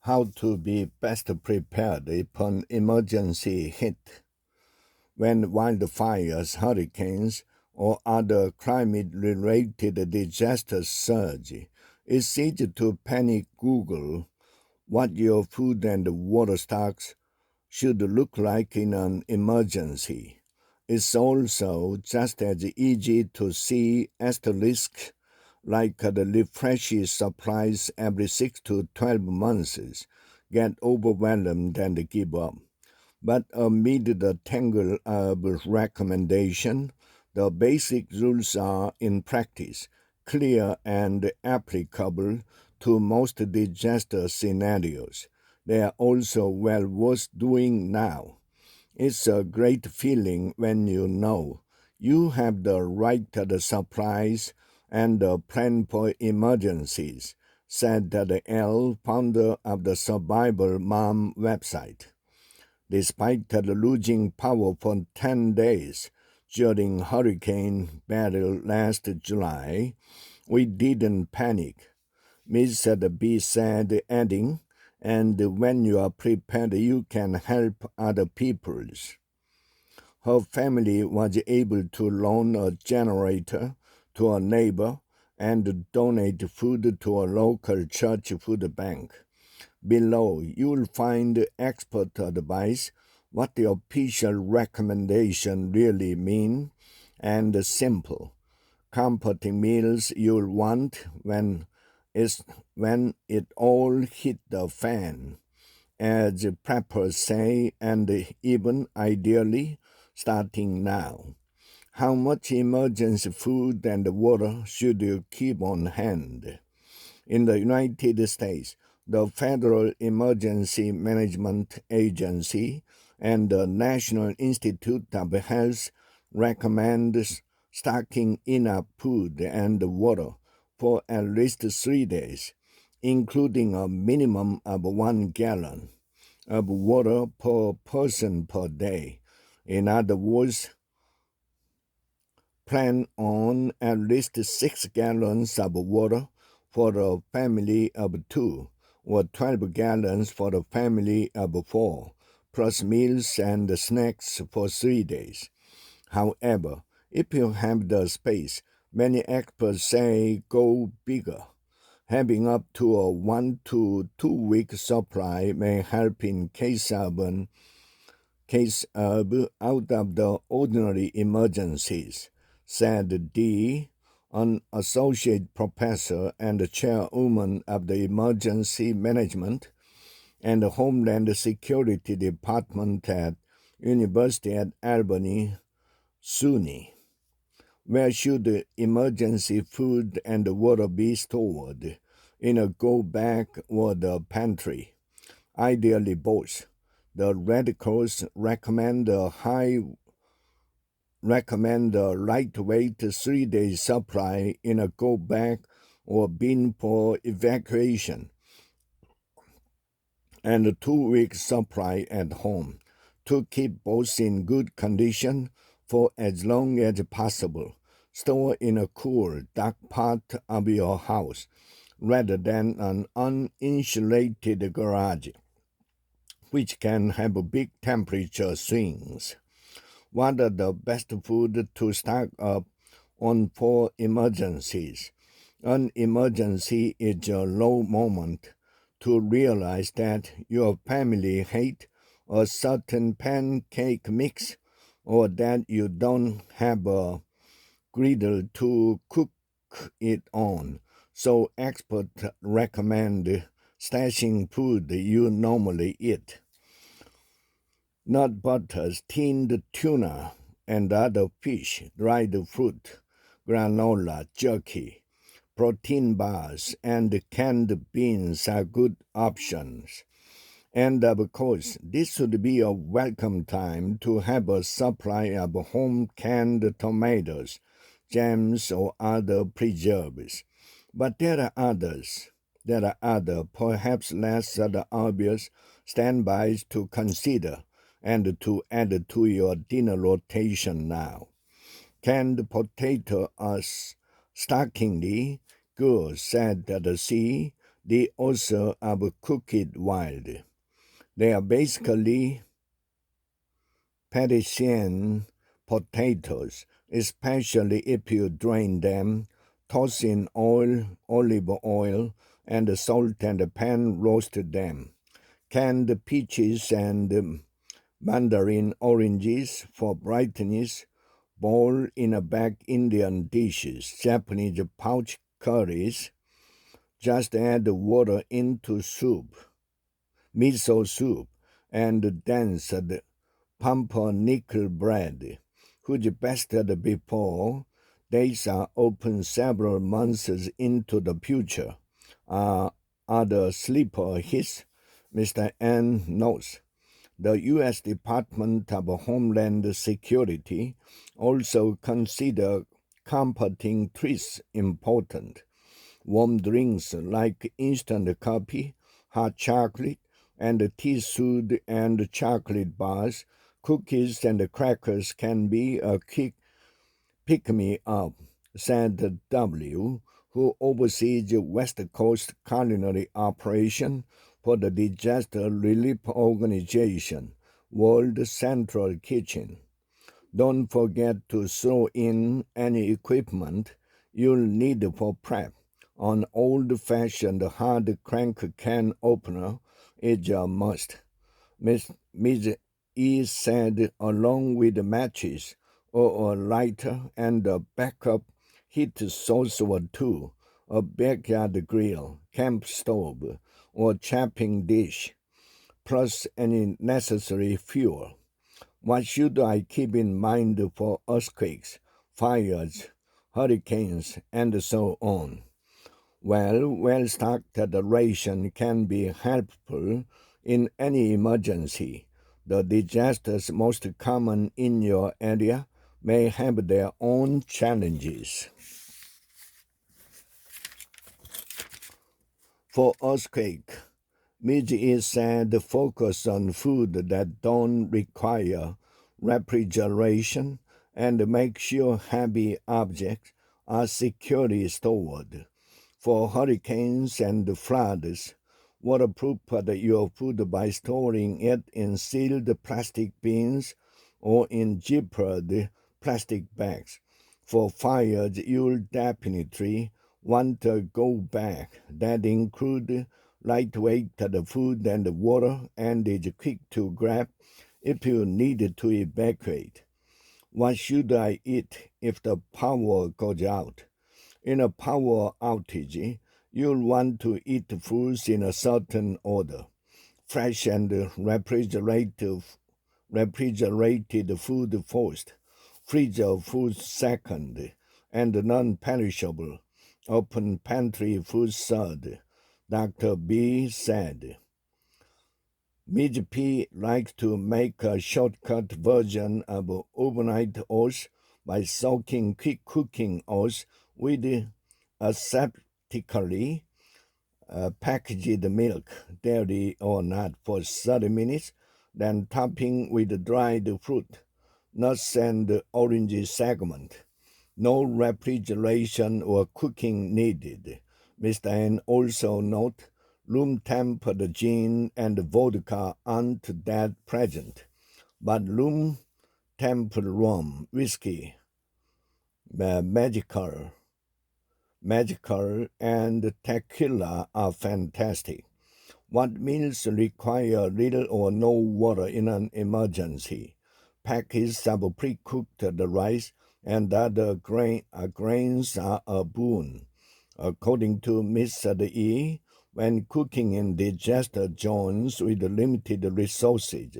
How to be best prepared if an emergency hit. When wildfires, hurricanes, or other climate-related disasters surge, it's easy to panic. Google what your food and water stocks should look like in an emergency. It's also just as easy to see asterisks like the refreshes supplies every 6 to 12 months, get overwhelmed and give up. But amid the tangle of recommendation, the basic rules are in practice clear and applicable to most disaster scenarios. They are also well worth doing now. It's a great feeling when you know you have the right supplies and a plan for emergencies, said the L, founder of the Survival Mom website. Despite losing power for 10 days during Hurricane Beryl last July, we didn't panic, Mr. B said, adding, and when you are prepared, you can help other people. Her family was able to loan a generator to a neighbor and donate food to a local church food bank. Below, you'll find expert advice, what the official recommendation really mean, and simple, comforting meals you'll want when it all hit the fan, as preppers say, and even ideally starting now. How much emergency food and water should you keep on hand? In the United States, the Federal Emergency Management Agency and the National Institute of Health recommend stocking enough food and water for at least 3 days, including a minimum of 1 gallon of water per person per day. In other words, plan on at least 6 gallons of water for a family of 2, or 12 gallons for a family of 4, plus meals and snacks for 3 days. However, if you have the space, many experts say go bigger. Having up to a 1 to 2 week supply may help in case of out of the ordinary emergencies, said D, an associate professor and chairwoman of the Emergency Management and Homeland Security Department at University at Albany, SUNY. Where should emergency food and water be stored? In a go-bag or the pantry? Ideally both. The radicals recommend a lightweight 3-day supply in a go-bag or bin for evacuation, and a 2-week supply at home to keep both in good condition for as long as possible. Store in a cool, dark part of your house rather than an uninsulated garage, which can have big temperature swings. What are the best food to stock up on for emergencies? An emergency is a low moment to realize that your family hates a certain pancake mix, or that you don't have a griddle to cook it on. So experts recommend stashing food you normally eat. Nut butters, tinned tuna, and other fish, dried fruit, granola, jerky, protein bars, and canned beans are good options. And of course, this should be a welcome time to have a supply of home canned tomatoes, jams, or other preserves. But there are others. There are other, perhaps less obvious, standbys to consider and to add to your dinner rotation now. Canned potato are shockingly good, said the C. the author of Cook It Wild. They are basically Parisian potatoes, especially if you drain them, toss in olive oil, and salt and pan roast them. Canned peaches and mandarin oranges for brightness, boil in a bag Indian dishes, Japanese pouch curries. Just add water into soup, miso soup, and danced pumpernickel bread, which bested before days are open several months into the future. Are the sleeper hits? Mr. N notes. The U.S. Department of Homeland Security also consider comforting treats important. Warm drinks like instant coffee, hot chocolate, and tea soothe and chocolate bars, cookies and crackers can be a quick pick-me-up, said W., who oversees West Coast culinary operation for the disaster relief organization, World Central Kitchen. Don't forget to throw in any equipment you'll need for prep. An old-fashioned hard crank can opener is a must. Ms. E said, along with matches or a lighter and a backup heat source or two, a backyard grill, camp stove, or chapping dish, plus any necessary fuel. What should I keep in mind for earthquakes, fires, hurricanes, and so on? Well-stocked ration can be helpful in any emergency. The disasters most common in your area may have their own challenges. For earthquake, Ms. said focus on food that don't require refrigeration and make sure heavy objects are securely stored. For hurricanes and floods, waterproof your food by storing it in sealed plastic bins or in zippered plastic bags. For fires, you'll definitely want a go bag that includes lightweight food and water and is quick to grab if you need to evacuate. What should I eat if the power goes out? In a power outage, you'll want to eat foods in a certain order. Fresh and refrigerated food first, freezer food second, and non-perishable open pantry food third, Dr. B said. Ms. P likes to make a shortcut version of overnight oats by soaking quick cooking oats with aseptically packaged milk, dairy or not, for 30 minutes, then topping with dried fruit, nuts and orange segment. No refrigeration or cooking needed. Mr. N also note room tempered gin and vodka aren't that present, but room tempered rum, whiskey, magical, and tequila are fantastic. What meals require little or no water in an emergency? Packets of pre-cooked rice and other grains are a boon. According to Mr. E., when cooking in disaster zones with limited resources,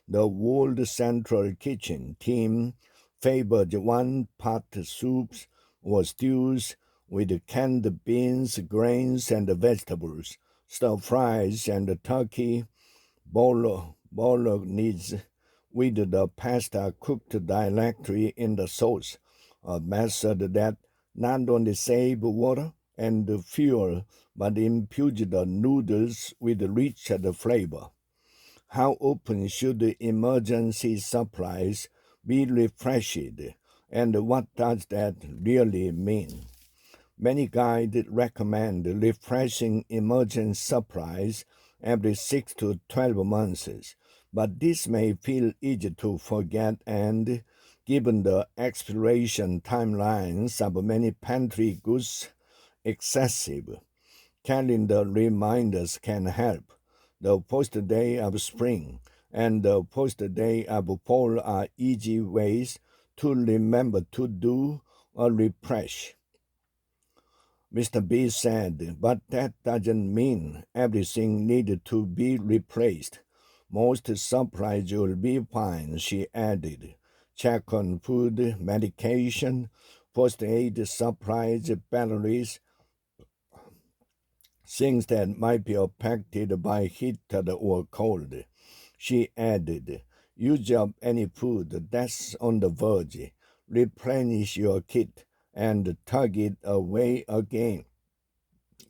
the World Central Kitchen team favored one-pot soups or stews with canned beans, grains, and vegetables, stir-fries, and turkey bolognese with the pasta cooked directly in the sauce, a method that not only saved water and fuel but infused the noodles with richer flavor. How often should emergency supplies be refreshed, and what does that really mean? Many guides recommend refreshing emergency supplies every 6 to 12 months, but this may feel easy to forget, and given the expiration timelines of many pantry goods, excessive. Calendar reminders can help. The first day of spring and the first day of fall are easy ways to remember to do a refresh. Mr. B said, but that doesn't mean everything needed to be replaced. Most supplies will be fine, she added. Check on food, medication, first aid supplies, batteries, things that might be affected by heat or cold. She added, use up any food that's on the verge, replenish your kit, and tug it away again,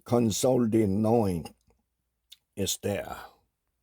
consoled in knowing it's there.